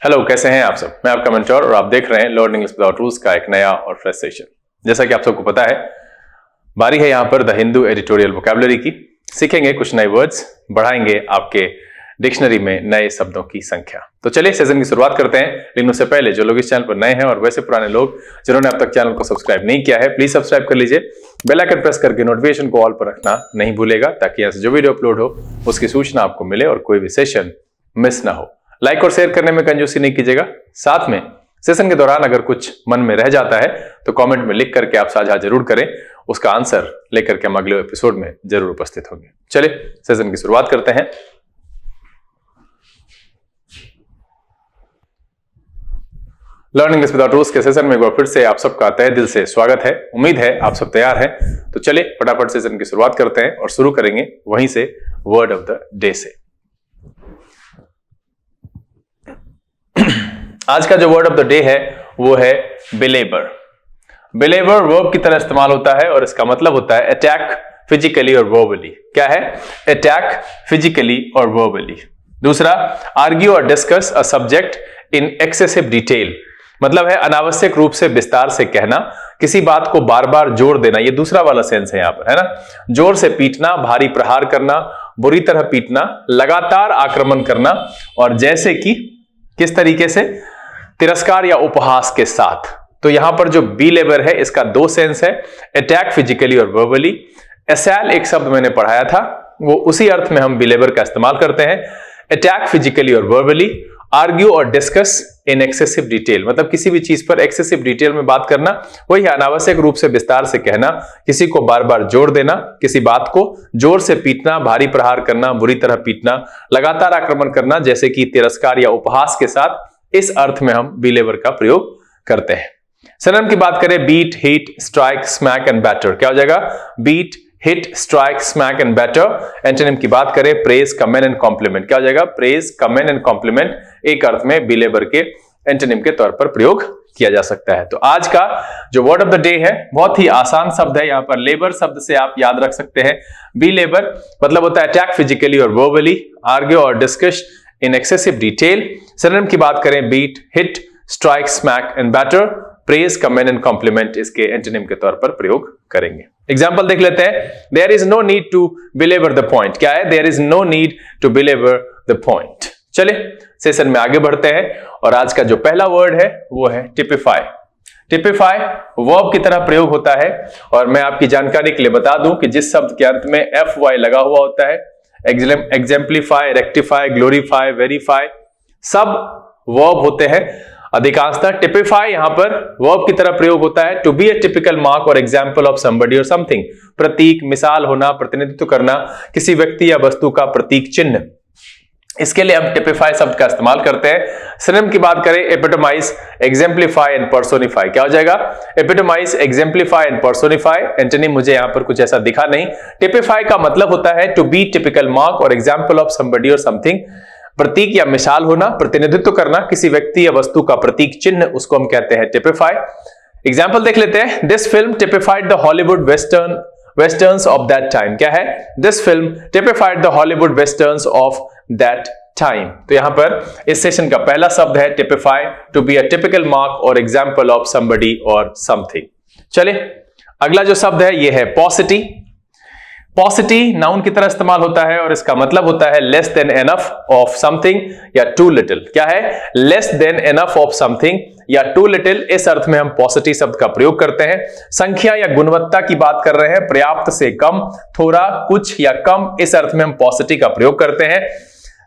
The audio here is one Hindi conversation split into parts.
हेलो, कैसे हैं आप सब। मैं आपका मेंटर और आप देख रहे हैं लर्न इंग्लिश विदाउट रूल्स का एक नया और फ्रेश सेशन। जैसा कि आप सबको पता है, बारी है यहाँ पर द हिंदू एडिटोरियल वोकैबुलरी की। सीखेंगे कुछ नए वर्ड्स, बढ़ाएंगे आपके डिक्शनरी में नए शब्दों की संख्या। तो चलिए सेशन की शुरुआत करते हैं। लेकिन उससे पहले जो लोग इस चैनल पर नए हैं और वैसे पुराने लोग जिन्होंने अब तक चैनल को सब्सक्राइब नहीं किया है, प्लीज सब्सक्राइब कर लीजिए। बेल आइकन प्रेस करके नोटिफिकेशन को ऑल पर रखना नहीं भूलेगा, ताकि यहाँ से जो वीडियो अपलोड हो उसकी सूचना आपको मिले और कोई भी सेशन मिस ना हो। लाइक और शेयर करने में कंजूसी नहीं कीजिएगा। साथ में सेशन के दौरान अगर कुछ मन में रह जाता है तो कमेंट में लिख करके आप साझा जरूर करें, उसका आंसर लेकर के हम अगले एपिसोड में जरूर उपस्थित होंगे। चलिए सेशन की शुरुआत करते हैं। लर्न इंग्लिश विदाउट रूल्स के सेशन में एक बार फिर से आप सबका तहे दिल से स्वागत है। उम्मीद है आप सब तैयार हैं। तो चलिए फटाफट सेशन की शुरुआत करते हैं और शुरू करेंगे वहीं से वर्ड ऑफ द डे से। आज का जो वर्ड ऑफ द डे है वो है बिलेबर। बिलेबर वर्ब की तरह इस्तेमाल होता है और इसका मतलब होता है अटैक फिजिकली और वर्बली। क्या है? अटैक फिजिकली और वर्बली। दूसरा, आर्ग्यू और discuss a subject in excessive detail, मतलब है अनावश्यक रूप से विस्तार से कहना, किसी बात को बार बार जोर देना। ये दूसरा वाला सेंस है यहाँ पर, है ना। जोर से पीटना, भारी प्रहार करना, बुरी तरह पीटना, लगातार आक्रमण करना, और जैसे कि किस तरीके से, तिरस्कार या उपहास के साथ। तो यहां पर जो बिलेबर है इसका दो सेंस है, अटैक फिजिकली और वर्बली। असैल एक शब्द मैंने पढ़ाया था, वो उसी अर्थ में हम बिलेबर का इस्तेमाल करते हैं। अटैक फिजिकली और वर्बली, आर्ग्यू और डिस्कस इन एक्सेसिव डिटेल, मतलब किसी भी चीज पर एक्सेसिव डिटेल में बात करना, वही अनावश्यक रूप से विस्तार से कहना, किसी को बार बार जोर देना, किसी बात को जोर से पीटना, भारी प्रहार करना, बुरी तरह पीटना, लगातार आक्रमण करना, जैसे कि तिरस्कार या उपहास के साथ। इस अर्थ में हम बिलेबर का प्रयोग करते हैं। सिनोनिम की बात करें, beat, hit, strike, smack and batter. क्या हो जाएगा? Beat, hit, strike, smack and batter. Antonym की बात करें, प्रेज, कमेंड एंड कॉम्प्लीमेंट। क्या हो जाएगा? प्रेज, कमेंड एंड कॉम्प्लीमेंट एक अर्थ में बिलेबर के एंटोनिम के तौर पर प्रयोग किया जा सकता है। तो आज का जो वर्ड ऑफ द डे है बहुत ही आसान शब्द है। यहां पर लेबर शब्द से आप याद रख सकते हैं। बिलेबर मतलब होता है अटैक फिजिकली और वर्बली, आर्ग्यू और discuss in excessive detail. Synonym की बात करें, beat, hit, strike, smack and batter. Praise, commend and compliment इसके एंटोनिम के तौर पर प्रयोग करेंगे। एग्जांपल देख लेते हैं। There is no need to belabour the point. क्या है? There is no need to belabour the point. चलिए सेशन में आगे बढ़ते हैं और आज का जो पहला वर्ड है वो है टिपिफाई। टिपिफाई वर्ब की तरह प्रयोग होता है, और मैं आपकी जानकारी के लिए बता दूं कि जिस शब्द के अंत में FY लगा हुआ होता है, एग्जेम्पलीफाई, रेक्टिफाई, ग्लोरीफाई, वेरीफाई, सब वर्ब होते हैं। अधिकांशतः टिपिफाई यहां पर वर्ब की तरह प्रयोग होता है। To be a typical mark और एग्जाम्पल ऑफ समबडी और समथिंग, प्रतीक, मिसाल होना, प्रतिनिधित्व करना, किसी व्यक्ति या वस्तु का प्रतीक चिन्ह। इसके लिए हम टिपिफाई शब्द का इस्तेमाल करते हैं। सिनोनिम की बात करें, एपिटोमाइज, एग्जेम्पलीफाई एंड पर्सोनिफाई। क्या हो जाएगा? एपिटोमाइज, एग्जेम्पलीफाई एंड पर्सोनिफाई। एंटोनिम मुझे यहां पर कुछ ऐसा दिखा नहीं। टिपिफाई का मतलब होता है टू बी टिपिकल मार्क और एग्जाम्पल ऑफ समबडी और समथिंग, प्रतीक या मिसाल होना, प्रतिनिधित्व करना, किसी व्यक्ति या वस्तु का प्रतीक चिन्ह, उसको हम कहते हैं टिपिफाई। एग्जाम्पल देख लेते हैं। This film typified the Hollywood westerns of that time. क्या है? This film typified the Hollywood westerns of that time. तो यहां पर इस सेशन का पहला शब्द है typify, to be a typical mark और एग्जाम्पल ऑफ समबडी और समथिंग। चलिए अगला जो शब्द है ये है पॉसिटी। पॉसिटी नाउन की तरह इस्तेमाल होता है और इसका मतलब होता है less than enough of something या टू लिटिल। क्या है? Less than enough of something या टू लिटिल। इस अर्थ में हम पॉसिटी शब्द का प्रयोग करते हैं। संख्या या गुणवत्ता की बात कर रहे हैं, पर्याप्त से कम, थोड़ा, कुछ या कम, इस अर्थ में हम पॉसिटी का प्रयोग करते हैं।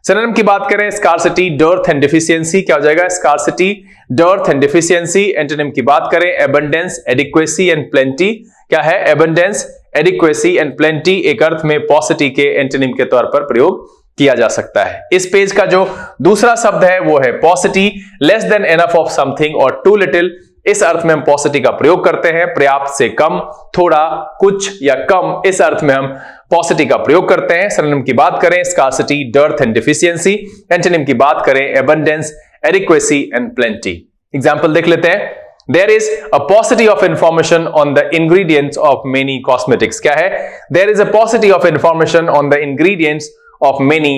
सिनोनिम की बात करें, स्कार्सिटी, डर्थ एंड डिफिशियंसी। क्या हो जाएगा? Scarcity, dearth and deficiency. Antonym की बात करें, एबंडेंस, एडिक्वेसी एंड प्लेंटी। क्या है? एबंडेंस, एडिक्वेसी एंड प्लेंटी एक अर्थ में पॉसिटी के एंटोनिम के तौर पर प्रयोग किया जा सकता है। इस पेज का जो दूसरा शब्द है वो है पॉसिटी, less than enough of something और टू लिटिल। इस अर्थ में हम पॉसिटी का प्रयोग करते हैं। पर्याप्त से कम, थोड़ा, कुछ या कम, इस अर्थ में हम पॉसिटी का प्रयोग करते हैं। सिनोनिम की बात करें, scarcity, dearth and deficiency. Antonym की बात करें, abundance, adequacy and plenty. Example देख लेते हैं। There is a paucity of information on the ingredients of many cosmetics. क्या है? There is a paucity of information on the ingredients of many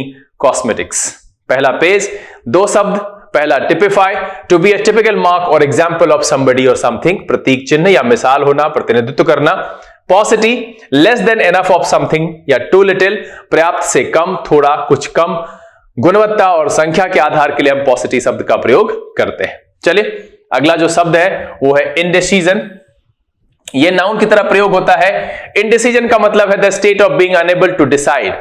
cosmetics. पहला पेज, दो शब्द, पहला typify, to be a typical mark और एग्जाम्पल ऑफ समबडी और समथिंग, प्रतीक चिन्ह या मिसाल होना, प्रतिनिधित्व करना। Paucity, less than enough of something या टू लिटिल, पर्याप्त से कम, थोड़ा, कुछ कम। गुणवत्ता और संख्या के आधार के लिए हम पॉसिटी शब्द का प्रयोग करते हैं। चलिए अगला जो शब्द है वो है इनडिसीजन। ये नाउन की तरह प्रयोग होता है। इनडिसीजन का मतलब है the state of being unable to decide.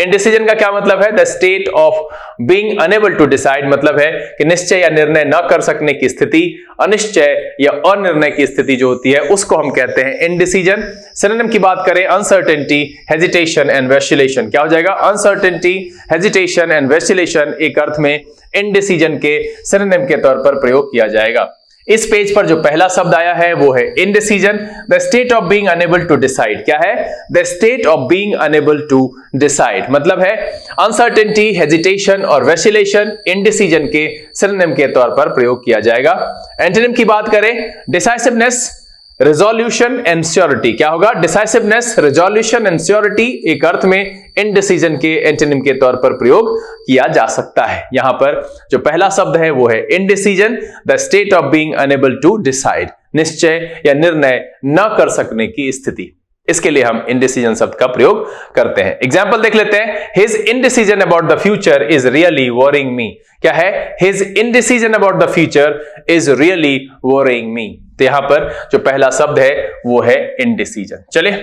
Indecision का क्या मतलब है? The state of being unable to decide मतलब है कि निश्चय या निर्णय न कर सकने की स्थिति, अनिश्चय या अनिर्णय की स्थिति जो होती है उसको हम कहते हैं इनडिसीजन। सिनोनिम की बात करें, अनसर्टेनिटी, हेजिटेशन एंड वैसिलेशन। क्या हो जाएगा? अनसर्टेनिटी, हेजिटेशन एंड वैसिलेशन एक अर्थ में इनडिसीजन के सिनोनिम के तौर पर प्रयोग किया जाएगा। इस पेज पर जो पहला शब्द आया है वो है indecision, the state of being unable to decide. क्या है? The state of being unable to decide मतलब है अनसर्टेनिटी, हेजिटेशन और वैसिलेशन इनडिसीजन के सिनोनिम के तौर पर प्रयोग किया जाएगा। एंटोनिम की बात करें, डिसाइसिवनेस, रिजोल्यूशन एंड श्योरिटी। क्या होगा? डिसाइसिवनेस, रिजोल्यूशन एंड श्योरिटी एक अर्थ में इनडिसीजन के एंटोनिम के तौर पर प्रयोग किया जा सकता है। यहां पर जो पहला शब्द है वो है indecision, the state of being unable to decide, निश्चय या निर्णय न कर सकने की स्थिति। इसके लिए हम इनडिसीजन शब्द का प्रयोग करते हैं। एग्जाम्पल देख लेते हैं। His indecision about the future is really worrying me. क्या है? His indecision about the future is really worrying me. तो यहां पर जो पहला शब्द है वो है इनडिसीजन। चलिए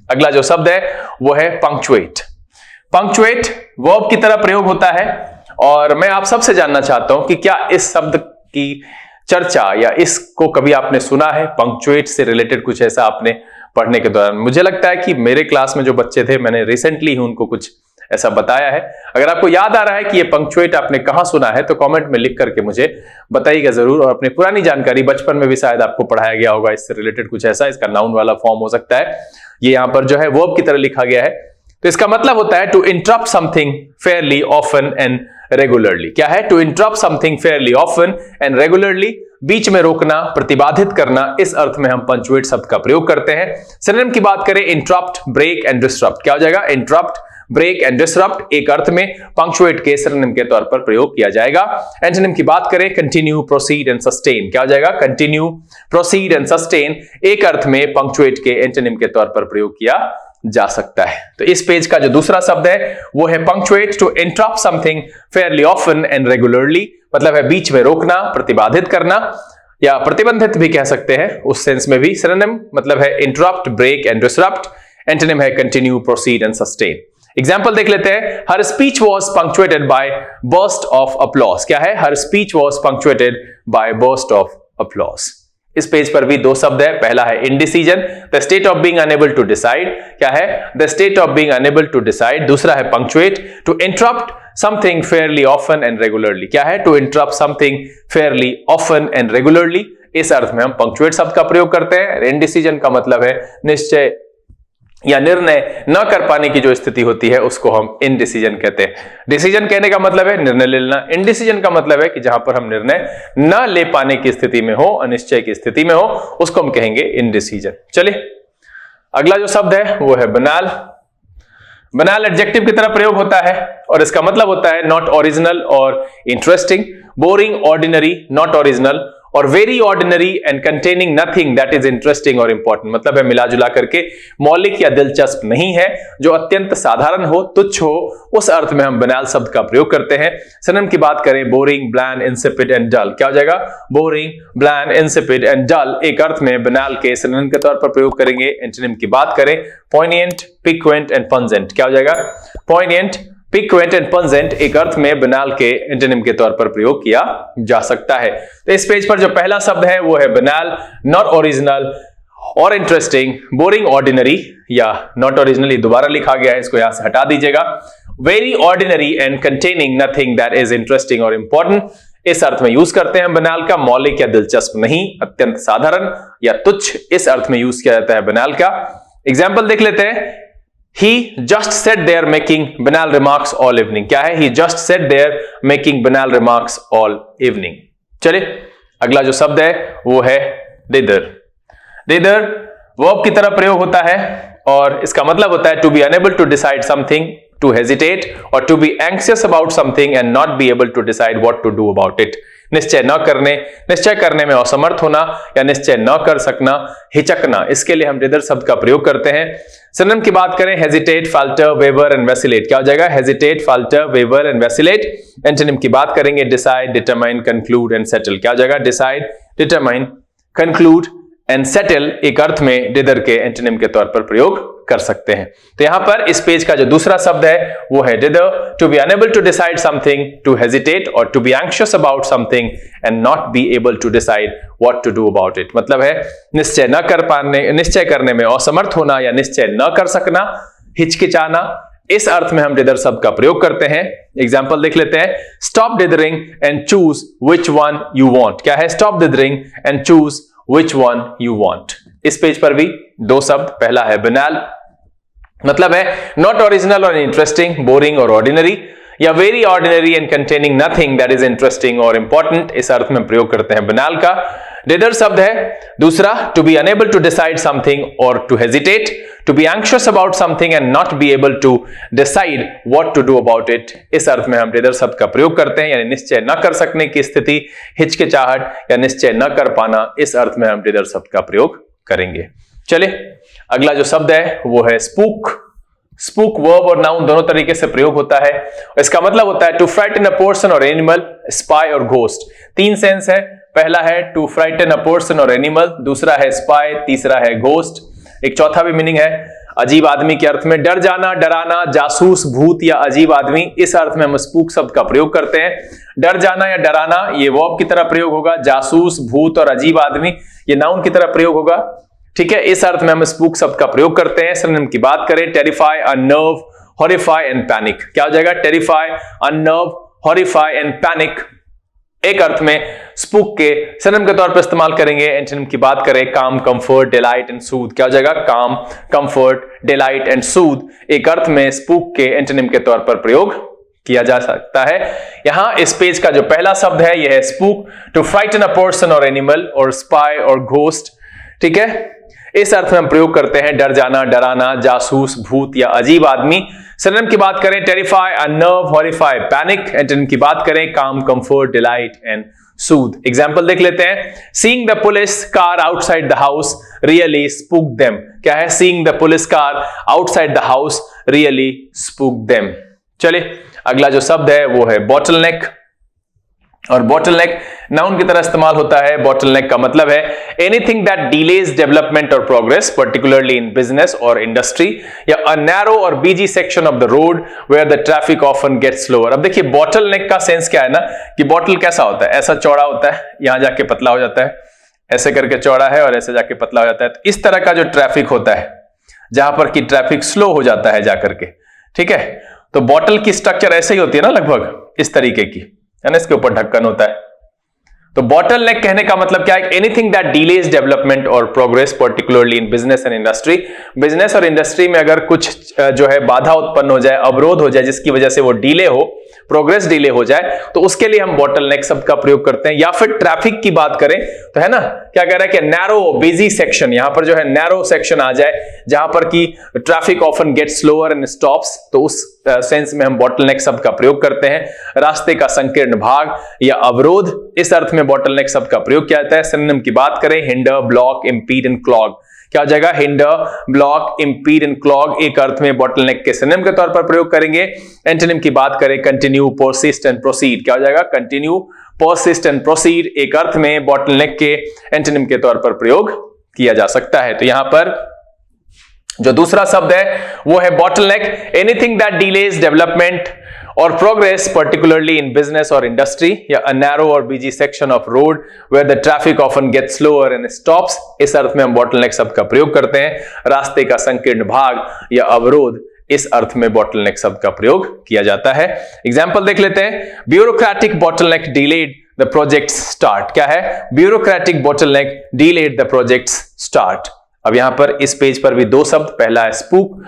अगला जो शब्द है वो है पंक्चुएट। पंक्चुएट वर्ब की तरह प्रयोग होता है और मैं आप सबसे जानना चाहता हूं कि क्या इस शब्द की चर्चा या इसको कभी आपने सुना है? पंक्चुएट से रिलेटेड कुछ ऐसा आपने पढ़ने के दौरान? मुझे लगता है कि मेरे क्लास में जो बच्चे थे, मैंने रिसेंटली ही उनको कुछ ऐसा बताया है। अगर आपको याद आ रहा है कि ये पंक्चुएट आपने कहां सुना है तो कमेंट में लिख करके मुझे बताइएगा जरूर। और अपनी पुरानी जानकारी, बचपन में भी शायद आपको पढ़ाया गया होगा इससे रिलेटेड कुछ ऐसा, इसका नाउन वाला फॉर्म हो सकता है। ये यहां पर जो है वर्ब की तरह लिखा गया है, तो इसका मतलब होता है to interrupt something fairly, often and regularly. क्या है? To interrupt something fairly, often and regularly, बीच में रोकना, प्रतिबाधित करना। इस अर्थ में हम पंक्चुएट शब्द का प्रयोग करते हैं। सिनोनिम की बात करें, इंटरप्ट, ब्रेक एंड डिसरप्ट। क्या हो जाएगा? इंटरप्ट, ब्रेक एंड डिसरप्ट एक अर्थ में पंक्चुएट के सिनोनिम के तौर पर प्रयोग किया जाएगा। एंटोनिम की बात करें, कंटिन्यू, प्रोसीड एंड सस्टेन। क्या हो जाएगा? कंटिन्यू, प्रोसीड एंड सस्टेन एक अर्थ में पंक्चुएट के एंटोनिम के तौर पर प्रयोग किया जा सकता है। तो इस पेज का जो दूसरा शब्द है वो है punctuate, to interrupt something fairly, often and regularly मतलब है बीच में रोकना, प्रतिबाधित करना या प्रतिबंधित भी कह सकते हैं उस सेंस में भी। सिनोनिम मतलब है interrupt, break and disrupt. Antonym है continue, proceed and sustain. Example देख लेते हैं। Her speech was punctuated by burst of applause. क्या है? Her speech was punctuated by burst of applause. इस पेज पर भी दो शब्द है। पहला है indecision, the state of being unable to decide. क्या है? The state of being unable to decide. दूसरा है punctuate, to interrupt something fairly, often and regularly. क्या है? To interrupt something fairly, often and regularly. इस अर्थ में हम पंक्चुएट शब्द का प्रयोग करते हैं। इंडिसीजन का मतलब है निश्चय या निर्णय न कर पाने की जो स्थिति होती है उसको हम इनडिसीजन कहते हैं। डिसीजन कहने का मतलब है निर्णय लेना, इनडिसीजन का मतलब है कि जहां पर हम निर्णय न ले पाने की स्थिति में हो, अनिश्चय की स्थिति में हो, उसको हम कहेंगे इनडिसीजन। चलिए अगला जो शब्द है वो है बनाल। बनाल एडजेक्टिव की तरह प्रयोग होता है और इसका मतलब होता है नॉट ओरिजिनल और interesting, boring, ordinary, not original और very ordinary and containing nothing that is interesting और इंपॉर्टेंट। मतलब है मिला जुला करके मौलिक या दिलचस्प नहीं है, जो अत्यंत साधारण हो, तुच्छ हो, उस अर्थ में हम बनाल शब्द का प्रयोग करते हैं। सिनोनिम की बात करें, boring, bland, insipid and dull. क्या हो जाएगा? Boring, bland, insipid and dull एक अर्थ में बनाल के सिनोनिम के तौर पर प्रयोग करेंगे। एंटोनिम की बात करें, पोइनिएंट, पिक्वेंट एंड पंजेंट। क्या हो जाएगा? पोइनिएंट, पिक्वेंट एंड पंजेंट एक अर्थ में बनाल के एंटोनिम के तौर पर प्रयोग किया जा सकता है। तो इस पेज पर जो पहला शब्द है वो है बनाल, नॉट ओरिजिनल और इंटरेस्टिंग, बोरिंग, ऑर्डिनरी या नॉट ओरिजिनल, दोबारा लिखा गया है, इसको यहां से हटा दीजिएगा। Very ordinary and containing nothing that is interesting और इंपॉर्टेंट इस अर्थ में यूज करते हैं बनाल का। मौलिक या दिलचस्प नहीं, अत्यंत साधारण या तुच्छ, इस अर्थ में यूज किया जाता है बनाल का। एग्जाम्पल देख लेते हैं। He just sat there making banal remarks all evening. क्या है? He just sat there making banal remarks all evening. चलिए अगला जो शब्द है वो है dither. Dither verb की तरह प्रयोग होता है और इसका मतलब होता है to be unable to decide something, to hesitate or to be anxious about something and not be able to decide what to do about it. निश्चय करने में असमर्थ होना या निश्चय न कर सकना, हिचकना, इसके लिए हम डिदर शब्द का प्रयोग करते हैं। सिनोनिम की बात करें, hesitate, falter, waver and vacillate, क्या हो जाएगा? Hesitate, falter, waver and vacillate. Antonym की बात करेंगे, decide, determine, conclude and settle, क्या हो जाएगा? Decide, determine, conclude and settle एक अर्थ में डिदर के एंटोनिम के तौर पर प्रयोग कर सकते हैं। तो यहां पर इस पेज का जो दूसरा शब्द है वो है dither, to be unable to decide something, to hesitate और to be anxious about something and not be able to decide what to do about it. मतलब है निश्चय करने में असमर्थ होना या निश्चय न कर सकना, हिचकिचाना, इस अर्थ में हम डिदर शब्द का प्रयोग करते हैं। एग्जाम्पल देख लेते हैं, stop dithering and choose which one you want. क्या है? Stop dithering and choose which one you want. इस पेज पर भी दो शब्द, पहला है बनाल, मतलब है नॉट ओरिजिनल और इंटरेस्टिंग, बोरिंग और ऑर्डिनरी, या very ordinary and containing nothing that is interesting और इंपॉर्टेंट, इस अर्थ में प्रयोग करते हैं बनाल का। डिदर शब्द है दूसरा, to be unable to decide something और to hesitate, to be anxious about something and not be able to decide what to do about it, इस अर्थ में हम डिदर शब्द का प्रयोग करते हैं। यानी निश्चय न कर सकने की स्थिति, हिचकिचाहट या निश्चय न कर पाना, इस अर्थ में हम डिदर शब्द का प्रयोग करेंगे। चलिए अगला जो शब्द है वो है स्पूक। स्पूक वर्ब और नाउन दोनों तरीके से प्रयोग होता है। इसका मतलब होता है टू फ्राइटन अ पर्सन और एनिमल, स्पाई और घोस्ट। तीन सेंस है, पहला है टू फ्राइटन अ पर्सन और एनिमल, दूसरा है स्पाई, तीसरा है घोस्ट। एक चौथा भी मीनिंग है अजीब आदमी के अर्थ में, डर जाना, डराना, जासूस, भूत या अजीब आदमी, इस अर्थ में हम स्पूक शब्द का प्रयोग करते हैं। डर जाना या डराना ये वर्ब की तरह प्रयोग होगा, जासूस, भूत और अजीब आदमी ये नाउन की तरह प्रयोग होगा। ठीक है, इस अर्थ में हम स्पूक शब्द का प्रयोग करते हैं। सिनोनिम की बात करें, टेरिफाई, अनर्व, हॉरिफाई एंड पैनिक, क्या हो जाएगा? टेरिफाई, अनर्व, हॉरिफाई एंड पैनिक एक अर्थ में स्पूक के सिनोनिम के तौर पर इस्तेमाल करेंगे। एंटोनिम की बात करें, काम, कंफर्ट, डिलाइट एंड सूद, क्या हो जाएगा? काम, कंफर्ट, डिलाइट एंड सूद एक अर्थ में स्पूक के एंटोनिम के तौर पर प्रयोग किया जा सकता है। यहां इस पेज का जो पहला शब्द है यह है spook, to frighten a person और एनिमल और स्पाई और घोस्ट। ठीक है, इस अर्थ में हम प्रयोग करते हैं डर जाना, डराना, जासूस, भूत या अजीब आदमी। सिनोनिम की बात करें, टेरिफाई, अनर्व, हॉरिफाई, पैनिक। एंटोनिम की बात करें, काम, comfort, delight and Sood. Example देख लेते हैं, seeing the police car outside the house really spook them. क्या है? Seeing the police car outside the house really spook them. चलिए अगला जो शब्द है वो है बॉटलनेक। और बॉटलनेक नाउन की तरह इस्तेमाल होता है। बॉटलनेक का मतलब है एनीथिंग दैट डिलेज डेवलपमेंट और प्रोग्रेस, पर्टिकुलरली इन बिजनेस और इंडस्ट्री, या अ नैरो और busy section of the road where the traffic often gets slower. अब देखिए बॉटलनेक का सेंस क्या है ना, कि बॉटल कैसा होता है? ऐसा चौड़ा होता है, यहां जाके पतला हो जाता है, ऐसे करके चौड़ा है और ऐसे जाके पतला हो जाता है। तो इस तरह का जो ट्रैफिक होता है जहां पर कि ट्रैफिक स्लो हो जाता है जाकर के, ठीक है, तो बॉटल की स्ट्रक्चर ऐसे ही होती है ना, लगभग इस तरीके की, है ना, इसके ऊपर ढक्कन होता है। तो बॉटल नेक कहने का मतलब क्या है? एनीथिंग दैट डिलेज डेवलपमेंट और progress, particularly in business and industry. Business और इंडस्ट्री में अगर कुछ जो है बाधा उत्पन्न हो जाए, अवरोध हो जाए, जिसकी वजह से वो डिले हो, प्रोग्रेस डिले हो जाए, तो उसके लिए हम बॉटल नेक शब्द का प्रयोग करते हैं। या फिर ट्रैफिक की बात करें तो है ना, क्या कह रहा है कि नैरो बिजी सेक्शन, यहां पर जो है नैरो सेक्शन आ जाए जहां पर कि traffic often get slower and stops, तो उस सेंस में हम बॉटल नेक शब्द का प्रयोग करते हैं। रास्ते का संकीर्ण भाग या अवरोध, इस अर्थ में बॉटल नेक शब्द का प्रयोग किया जाता है। सिनोनिम की बात करें, हिंडर, ब्लॉक, इंपीड एंड क्लॉग, क्या हो जाएगा? हिंडर, ब्लॉक, इंपीड एंड क्लॉग एक अर्थ में बॉटलनेक के सिनोनिम के तौर पर प्रयोग करेंगे। एंटोनिम की बात करें, कंटिन्यू, परसिस्ट एंड प्रोसीड, क्या हो जाएगा? कंटिन्यू, परसिस्ट एंड प्रोसीड एक अर्थ में बॉटलनेक के एंटोनिम के तौर पर प्रयोग किया जा सकता है। तो यहां पर जो दूसरा शब्द है वो है bottleneck, anything that delays development और प्रोग्रेस, पर्टिकुलरली इन बिजनेस और इंडस्ट्री, या अ नैरो और busy section of road where the traffic often gets slower and stops, इस अर्थ में हम बॉटलनेक शब्द का प्रयोग करते हैं। रास्ते का संकीर्ण भाग या अवरोध, इस अर्थ में बॉटलनेक शब्द का प्रयोग किया जाता है। एग्जाम्पल देख लेते हैं, bureaucratic bottleneck delayed the project start. क्या है? Bureaucratic bottleneck delayed the project start. अब यहां पर इस पेज पर भी दो शब्द, पहला है spook,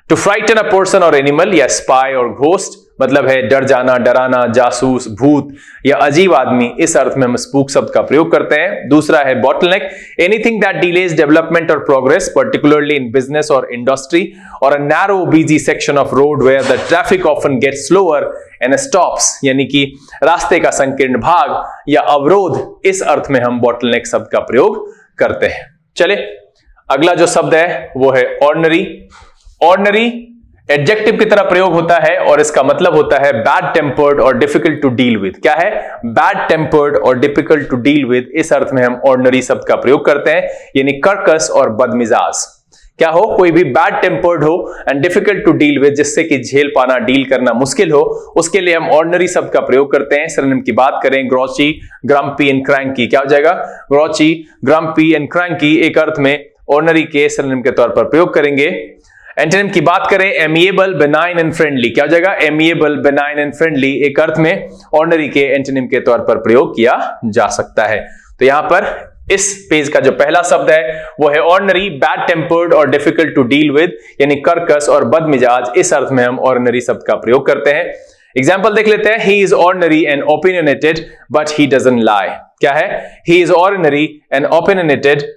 to frighten a person और एनिमल, या स्पाई और घोस्ट। मतलब है डर जाना, डराना, जासूस, भूत या अजीब आदमी, इस अर्थ में हम स्पूक शब्द का प्रयोग करते हैं। दूसरा है bottleneck, anything that delays development और प्रोग्रेस पर्टिकुलरली इन बिजनेस और इंडस्ट्री और a narrow busy section of road where the traffic often gets slower and stops, यानी कि रास्ते का संकीर्ण भाग या अवरोध, इस अर्थ में हम बॉटलनेक शब्द का प्रयोग करते हैं। चले अगला जो शब्द है वो है ऑर्डिनरी। ऑर्डिनरी एडजेक्टिव की तरह प्रयोग होता है और इसका मतलब होता है बैड टेम्पर्ड और डिफिकल्ट टू डील विद। क्या है? बैड टेम्पर्ड और डिफिकल्ट टू डील विद, इस अर्थ में हम ऑर्डिनरी शब्द का प्रयोग करते हैं, यानी कर्कश और बदमिजाज। क्या हो? कोई भी बैड टेम्पर्ड हो and difficult to deal with, जिससे कि झेल पाना, डील करना मुश्किल हो, उसके लिए हम ऑर्डिनरी शब्द का प्रयोग करते हैं। सिनोनिम की बात करें, ग्रॉची, ग्रम्पी एंड क्रैंकी। क्या हो जाएगा? ग्रॉची, ग्रम्पी एंड क्रैंकी एक अर्थ में ऑर्डिनरी के सिनोनिम के तौर पर प्रयोग करेंगे। एंटोनिम की बात करें, एमिएबल, बेनाइन एंड फ्रेंडली। क्या हो जाएगा? एमिएबल, बेनाइन एंड फ्रेंडली एक अर्थ में ऑर्डिनरी के एंटोनिम के तौर पर प्रयोग किया जा सकता है। तो यहां पर इस पेज का जो पहला शब्द है वो है ऑर्डिनरी, बैड टेम्पर्ड और डिफिकल्ट टू डील विद, यानी कर्कश और बदमिजाज, इस अर्थ में हम ऑर्डिनरी शब्द का प्रयोग करते हैं। एग्जाम्पल देख लेते हैं, he is ordinary and opinionated but he doesn't lie. क्या है? He is ordinary and opinionated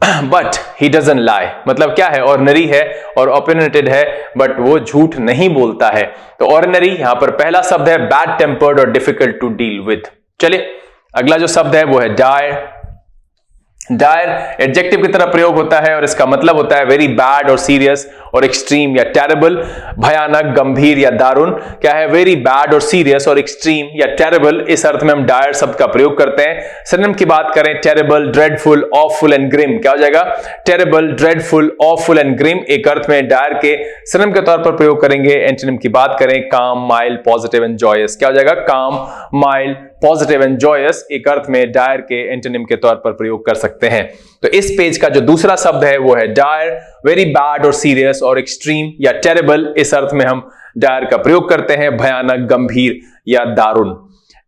but he doesn't lie, मतलब क्या है? ऑर्डिनरी है और ओपिनियनेटेड है बट वो झूठ नहीं बोलता है। तो ऑर्डिनरी यहां पर पहला शब्द है, बैड टेम्पर्ड और डिफिकल्ट टू डील विद। चलिए अगला जो शब्द है वो है डायर। डायर एडजेक्टिव की तरह प्रयोग होता है और इसका मतलब होता है वेरी बैड और सीरियस और एक्सट्रीम या टेरेबल, भयानक, गंभीर या दारुण। क्या है? वेरी बैड और सीरियस और एक्सट्रीम या टेरेबल, इस अर्थ में हम डायर शब्द का प्रयोग करते हैं। सिनोनिम की बात करें, terrible, dreadful, awful and grim. क्या हो जाएगा? Terrible, dreadful, awful and grim एक अर्थ में डायर के सिनोनिम के तौर पर प्रयोग करेंगे। एंटोनिम की बात करें, काम, माइल्ड, पॉजिटिव एंड जॉयस। क्या हो जाएगा? काम, माइल्ड, पॉजिटिव एंड जॉयस एक अर्थ में डायर के एंटोनिम के तौर पर प्रयोग कर सकते हैं। तो इस पेज का जो दूसरा शब्द है वो है डायर, वेरी बैड और सीरियस और एक्सट्रीम या टेरेबल, इस अर्थ में हम डायर का प्रयोग करते हैं, भयानक, गंभीर या दारुण।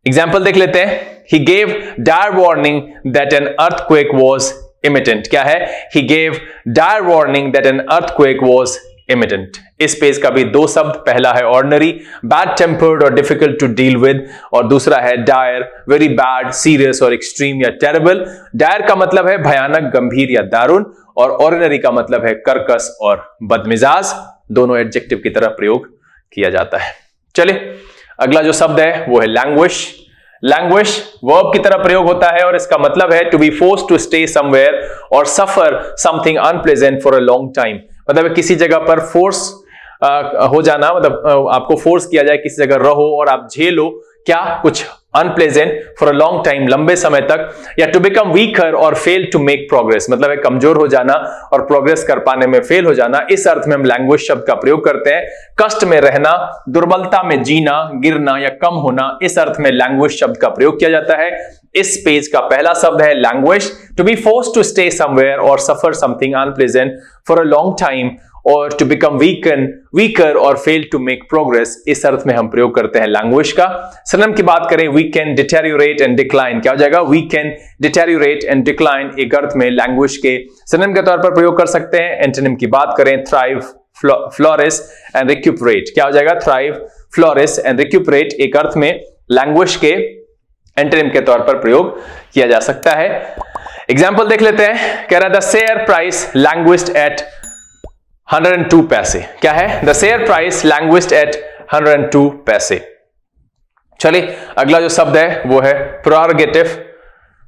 एग्जाम्पल देख लेते हैं, he gave dire warning that an earthquake was imminent. क्या है? He gave dire warning that an earthquake was imminent. इस पेज का भी दो शब्द, पहला है ऑर्डिनरी, बैड टेम्पर्ड और डिफिकल्ट टू डील विद, और दूसरा है डायर, वेरी बैड, सीरियस और एक्सट्रीम या टेरेबल। डायर का मतलब है भयानक, गंभीर या दारुण, और ऑर्डिनरी का मतलब है कर्कश और बदमिजाज। दोनों एडजेक्टिव की तरह प्रयोग किया जाता है। चलिए अगला जो शब्द है वो है लैंग्विश। लैंग्विश वर्ब की तरह प्रयोग होता है और इसका मतलब है to be forced to stay somewhere और suffer something unpleasant for a long time. मतलब किसी जगह पर फोर्स हो जाना, मतलब आपको फोर्स किया जाए किसी जगह रहो और आप झेलो क्या? कुछ unpleasant for a long time, लंबे समय तक। या टू बिकम वीकर और फेल टू मेक प्रोग्रेस, मतलब है कमजोर हो जाना और प्रोग्रेस कर पाने में फेल हो जाना, इस अर्थ में हम लैंग्वेज शब्द का प्रयोग करते हैं। कष्ट में रहना, दुर्बलता में जीना, गिरना या कम होना, इस अर्थ में लैंग्वेज शब्द का प्रयोग किया जाता है। इस पेज का पहला शब्द है languish, to be forced to stay somewhere और suffer something unpleasant for a long time और टू बिकम वीकर और फेल टू मेक प्रोग्रेस, इस अर्थ में हम प्रयोग करते हैं लैंग्वेज का। सिनोनिम की बात करें, weaken deteriorate and decline. क्या हो जाएगा? Weaken deteriorate and decline एक अर्थ में लैंग्वेज के सिनोनिम के तौर पर प्रयोग कर सकते हैं। एंटोनिम की बात करें, थ्राइव, फ्लोरिश एंड रिक्यूपरेट। क्या हो जाएगा? थ्राइव, फ्लोरिश एंड रिक्यूपरेट एक अर्थ में लैंग्वेज के एंटोनिम के तौर पर प्रयोग किया जा सकता है। एग्जाम्पल देख लेते हैं, कह रहा द शेयर प्राइस लैंग्वेज्ड एट 102 पैसे। क्या है? द शेयर प्राइस लैंग्वेज्ड एट 102 पैसे। चलिए अगला जो शब्द है वो है प्रेरोगेटिव।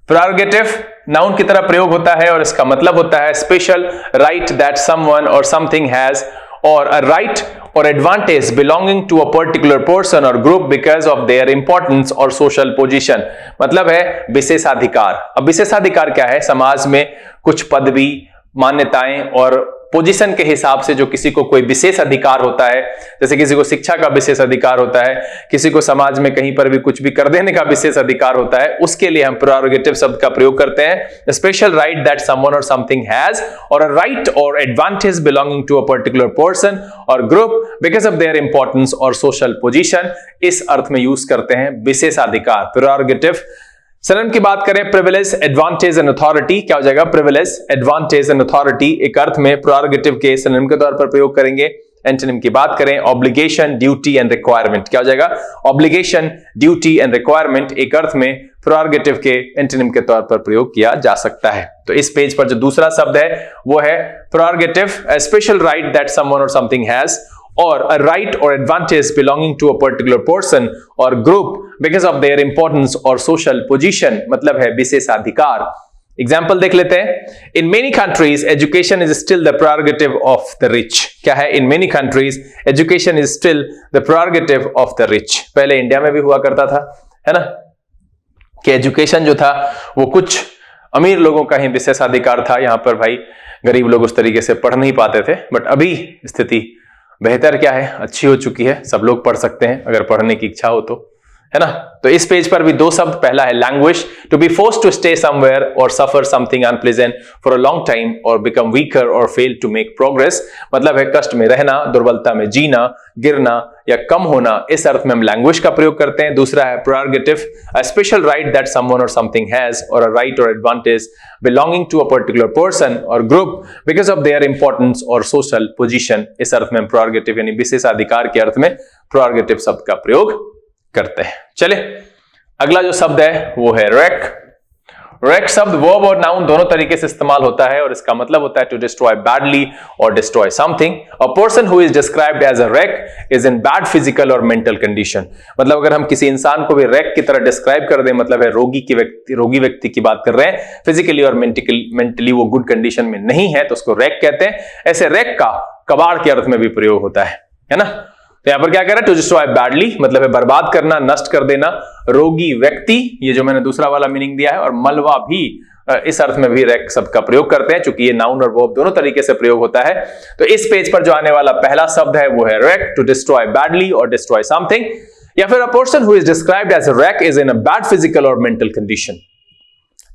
प्रेरोगेटिव नाउन की तरह प्रयोग होता है और इसका मतलब होता है स्पेशल राइट दैट समवन और समथिंग हैज, और a right or advantage belonging to a particular person or group because of their importance or social position। मतलब है विशेषाधिकार। अब विशेषाधिकार क्या है? समाज में कुछ पदवी, मान्यताएं और पोजीशन के हिसाब से जो किसी को कोई विशेष अधिकार होता है, जैसे किसी को शिक्षा का विशेष अधिकार होता है, किसी को समाज में कहीं पर भी कुछ भी कर देने का विशेष अधिकार होता है, उसके लिए हम प्रेरोगेटिव शब्द का प्रयोग करते हैं। स्पेशल राइट दैट समवन और समथिंग हैज, और अ राइट और advantage belonging to a particular person और group because of their importance और सोशल पोजीशन, इस अर्थ में यूज करते हैं विशेषाधिकार, प्रेरोगेटिव। सिनोनिम की बात करें, प्रिविलेज, एडवांटेज एंड अथॉरिटी। क्या हो जाएगा? प्रिविलेज, एडवांटेज एंड अथॉरिटी एक अर्थ में प्रेरोगेटिव के सिनोनिम के तौर पर प्रयोग करेंगे। एंटोनिम की बात करें, ऑब्लिगेशन, ड्यूटी एंड रिक्वायरमेंट। क्या हो जाएगा? ऑब्लिगेशन, ड्यूटी एंड रिक्वायरमेंट एक अर्थ में प्रेरोगेटिव के एंटोनिम के तौर पर प्रयोग किया जा सकता है। तो इस पेज पर जो दूसरा शब्द है वो है prerogative, a special right that someone और something has, or a right or advantage belonging to a particular person or group because of their importance or social position, मतलब है विशेषाधिकार। एग्जाम्पल देख लेते हैं। In many countries, education is still the prerogative of the rich। क्या है? In many countries, education is still the prerogative of the rich। पहले इंडिया में भी हुआ करता था, है ना, कि एजुकेशन जो था वो कुछ अमीर लोगों का ही विशेषाधिकार था। यहां पर भाई गरीब लोग उस तरीके से पढ़ नहीं पाते थे, बट अभी स्थिति बेहतर क्या है, अच्छी हो चुकी है। सब लोग पढ़ सकते हैं अगर पढ़ने की इच्छा हो तो, है ना। तो इस पेज पर भी दो शब्द, पहला है languish, to be forced to stay somewhere और suffer something unpleasant for a long time और बिकम वीकर और फेल टू मेक प्रोग्रेस, मतलब है कष्ट में रहना, दुर्बलता में जीना, गिरना या कम होना। इस अर्थ में हम लैंग्वेज का प्रयोग करते हैं। दूसरा है prerogative, a special right that someone और समथिंग हैज, और अ राइट और advantage belonging to a particular person और group because of their importance और सोशल पोजीशन। इस अर्थ में प्रेरोगेटिव यानी विशेषाधिकार के अर्थ में प्रेरोगेटिव शब्द का प्रयोग करते हैं। चले अगला जो शब्द है वो है रेक। रेक शब्द वर्ब और नाउन दोनों तरीके से इस्तेमाल होता है और इसका मतलब होता है टू डिस्ट्रॉय बैडली और destroy something. A person who is described as a wreck is in bad physical और मेंटल कंडीशन। मतलब अगर हम किसी इंसान को भी रेक की तरह डिस्क्राइब कर दें, मतलब है रोगी व्यक्ति की बात कर रहे हैं, फिजिकली और मेंटली वो गुड कंडीशन में नहीं है, तो उसको रेक कहते हैं। ऐसे रेक का कबाड़ के अर्थ में भी प्रयोग होता है ना। तो यहां पर क्या कह रहा है? टू डिस्ट्रॉय बैडली मतलब है बर्बाद करना, नष्ट कर देना। रोगी व्यक्ति, ये जो मैंने दूसरा वाला मीनिंग दिया है, और मलवा भी इस अर्थ में भी रेक शब्द का प्रयोग करते हैं, चूंकि ये नाउन और वर्ब दोनों तरीके से प्रयोग होता है। तो इस पेज पर जो आने वाला पहला शब्द है वो है रेक, टू डिस्ट्रॉय बैडली और डिस्ट्रॉय समथिंग। या फिर a person who is described as a wreck is in a bad physical और मेंटल कंडीशन,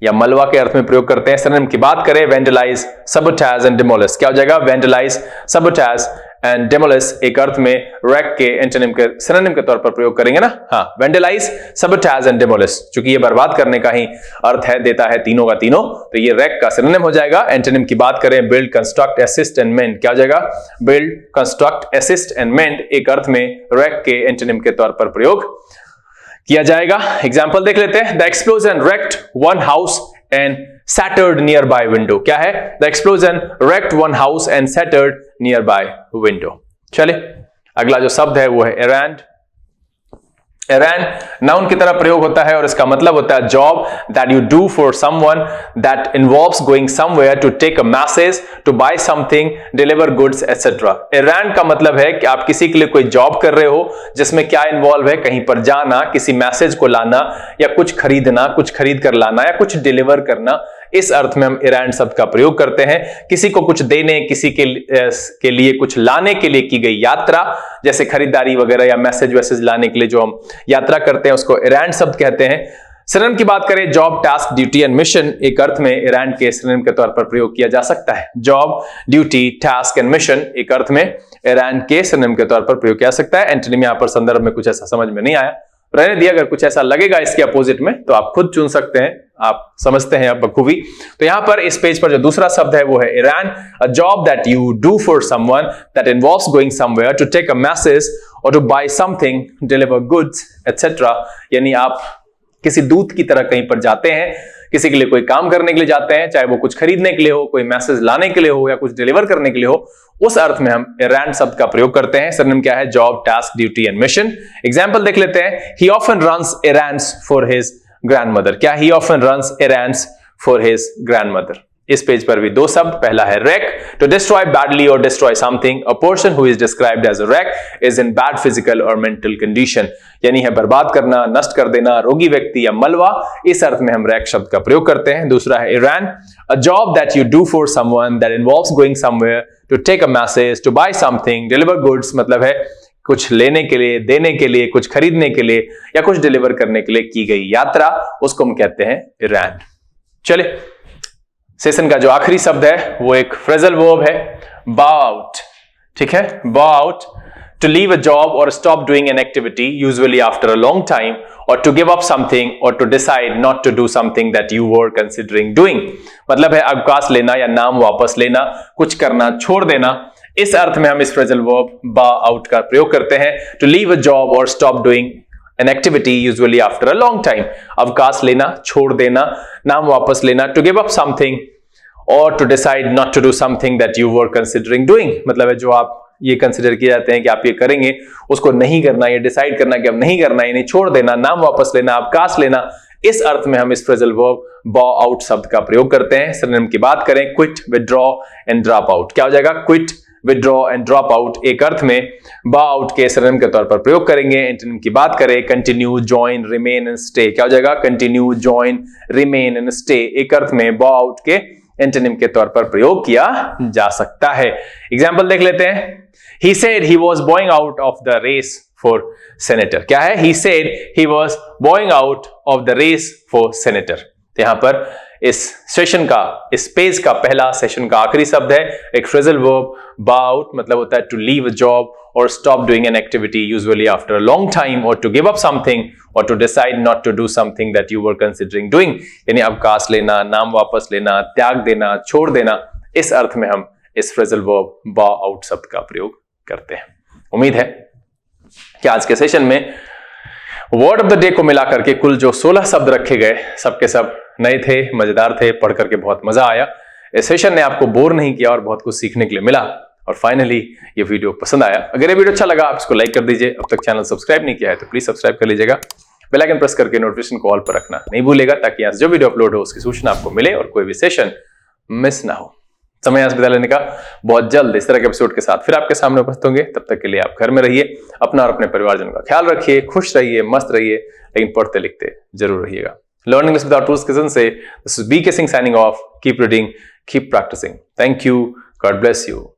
या मलवा के अर्थ में प्रयोग करते हैं। सिनोनिम की बात करें, वेंडलाइज, सबोटाज एंड डिमोलिश। क्या हो जाएगा? वेंडलाइज, सबोटाज एंड डिमोलिश एक अर्थ में रैक के एंटोनिम के सिनोनिम के तौर पर प्रयोग करेंगे ना। हाँ, वेंडलाइज, सबोटाज एंड डिमोलिश, क्योंकि ये बर्बाद करने का ही अर्थ है, देता है तीनों का तीनों, तो ये रैक का सिनोनिम हो जाएगा। एंटोनिम की बात करें, बिल्ड, कंस्ट्रक्ट, असिस्ट एंड मेंड। क्या हो जाएगा? बिल्ड, कंस्ट्रक्ट, असिस्ट एंड मेंड एक अर्थ में रैक के एंटोनिम के तौर पर प्रयोग किया जाएगा। एग्जाम्पल देख लेते हैं। The explosion wrecked one house and shattered nearby window। क्या है? The explosion wrecked one house and shattered nearby window। चले अगला जो शब्द है वो है errand। errand नाउन की तरह प्रयोग होता है और इसका मतलब होता है job that you do for someone that involves going somewhere to take a message, to buy something, deliver goods etcetera. errand का मतलब है कि आप किसी के लिए कोई जॉब कर रहे हो जिसमें क्या इन्वॉल्व है, कहीं पर जाना, किसी मैसेज को लाना, या कुछ खरीदना, कुछ खरीद कर लाना, या कुछ डिलीवर करना। इस अर्थ में हम errand शब्द का प्रयोग करते हैं। किसी को कुछ देने, किसी के लिए कुछ लाने के लिए की गई यात्रा, जैसे खरीदारी वगैरह या मैसेज वैसेज लाने के लिए जो हम यात्रा करते हैं उसको errand शब्द कहते हैं। सिनोनिम की बात करें, job, task, duty and mission एक अर्थ में errand के सिनोनिम के तौर पर प्रयोग किया जा सकता है। Job, duty, task and mission एक अर्थ में errand के सिनोनिम के तौर पर प्रयोग किया जा सकता है। एंटोनिम यहां पर संदर्भ में कुछ ऐसा समझ में नहीं आया, रहने दिया। अगर कुछ ऐसा लगेगा इसके अपोजिट में तो आप खुद चुन सकते हैं, आप समझते हैं अब बखूबी। तो यहां पर इस पेज पर जो दूसरा शब्द है वो है errand, a job that you do for someone that involves going somewhere to take a message or to buy something, deliver goods, etc। यानी आप किसी दूत की तरह कहीं पर जाते हैं, किसी के लिए कोई काम करने के लिए जाते हैं, चाहे वो कुछ खरीदने के लिए हो, कोई मैसेज लाने के लिए हो, या कुछ डिलीवर करने के लिए हो, उस अर्थ में हम errand शब्द का प्रयोग करते हैं। सिनोनिम क्या है? Job, task, duty and mission. Example देख लेते हैं। he often runs errands for his grandmother। क्या? he often runs errands for his grandmother। इस पेज पर भी दो शब्द, पहला है wreck, to destroy badly or destroy something। a person who is described as a wreck is in bad physical or mental condition, यानी है बर्बाद करना, नष्ट कर देना, रोगी व्यक्ति या मलवा। इस अर्थ में हम wreck शब्द का प्रयोग करते हैं। दूसरा है errand, a job that you do for someone that involves going somewhere to take a message, to buy something, deliver goods, मतलब है कुछ लेने के लिए, देने के लिए, कुछ खरीदने के लिए, या कुछ डिलीवर करने के लिए की गई यात्रा, उसको हम कहते हैं errand। चले सेशन का जो आखिरी शब्द है वो एक फ्रेजल वर्ब है, bow out। ठीक है, bow out, to leave a job or stop doing an activity usually after a long time, or to give up something, or to decide not to do something that you were considering doing। मतलब है अवकाश लेना या नाम वापस लेना, कुछ करना छोड़ देना। इस अर्थ में हम इस फ्रेजल वर्ब बा आउट का प्रयोग करते हैं। टू लीव अ जॉब और stop doing an activity usually after a long time, अवकाश लेना, छोड़ देना, नाम वापस लेना। टू गिव अप समथिंग और to decide not to do something that you were considering doing, मतलब है जो आप ये कंसिडर किए जाते हैं कि आप ये करेंगे, उसको नहीं करना, ये डिसाइड करना कि अब नहीं करना, यानी छोड़ देना, नाम वापस लेना, अवकाश लेना। इस अर्थ में हम इस फ्रेजल वर्ब बॉ आउट शब्द का प्रयोग करते हैं। सिनोनिम की बात करें, quit, withdraw and drop out. क्या हो जाएगा? Quit, withdraw and drop out एक अर्थ में बॉ आउट के सिनोनिम के तौर पर प्रयोग करेंगे। एंटोनिम की बात करें, continue, join, remain and stay. क्या हो जाएगा? Continue, join, remain and stay एक अर्थ में बॉ आउट के एंटोनिम के तौर पर प्रयोग किया जा सकता है। एग्जाम्पल देख लेते हैं। He said he was bowing out of the race for senator. क्या है? He said he was bowing out of the race for senator. तो यहां पर इस सेशन का, इस पेज का पहला, सेशन का आखिरी शब्द है एक फ्रेजल वर्ब bow out, मतलब होता है टू लीव अ जॉब और stop doing an activity usually after a long time, और टू गिव अप समथिंग और to decide not to do something that you were considering doing, यानी अवकाश लेना, नाम वापस लेना, त्याग देना, छोड़ देना। इस अर्थ में हम इस फ्रेजल वर्ब bow out शब्द का प्रयोग करते हैं। उम्मीद है कि आज के सेशन में वर्ड ऑफ द डे को मिलाकर के कुल जो 16 शब्द रखे गए, सबके सब नए थे, मजेदार थे, पढ़ करके बहुत मजा आया। इस सेशन ने आपको बोर नहीं किया और बहुत कुछ सीखने के लिए मिला। और फाइनली ये वीडियो पसंद आया, अगर ये वीडियो अच्छा लगा आप इसको लाइक कर दीजिए। अब तक चैनल सब्सक्राइब नहीं किया है तो प्लीज सब्सक्राइब कर लीजिएगा। बेल आइकन प्रेस करके नोटिफिकेशन को ऑल पर रखना नहीं भूलेगा, ताकि यहाँ से जो वीडियो अपलोड हो उसकी सूचना आपको मिले और कोई भी सेशन मिस ना हो। समय यहाँ से बिता लेने का, बहुत जल्द इस तरह के एपिसोड के साथ फिर आपके सामने उपस्थित होंगे। तब तक के लिए आप घर में रहिए, अपना और अपने परिवारजनों का ख्याल रखिए, खुश रहिए, मस्त रहिए, लेकिन पढ़ते लिखते जरूर रहिएगा। Learn English without rules kitchen से this is BK Singh signing off. Keep reading, keep practicing. Thank you, God bless you.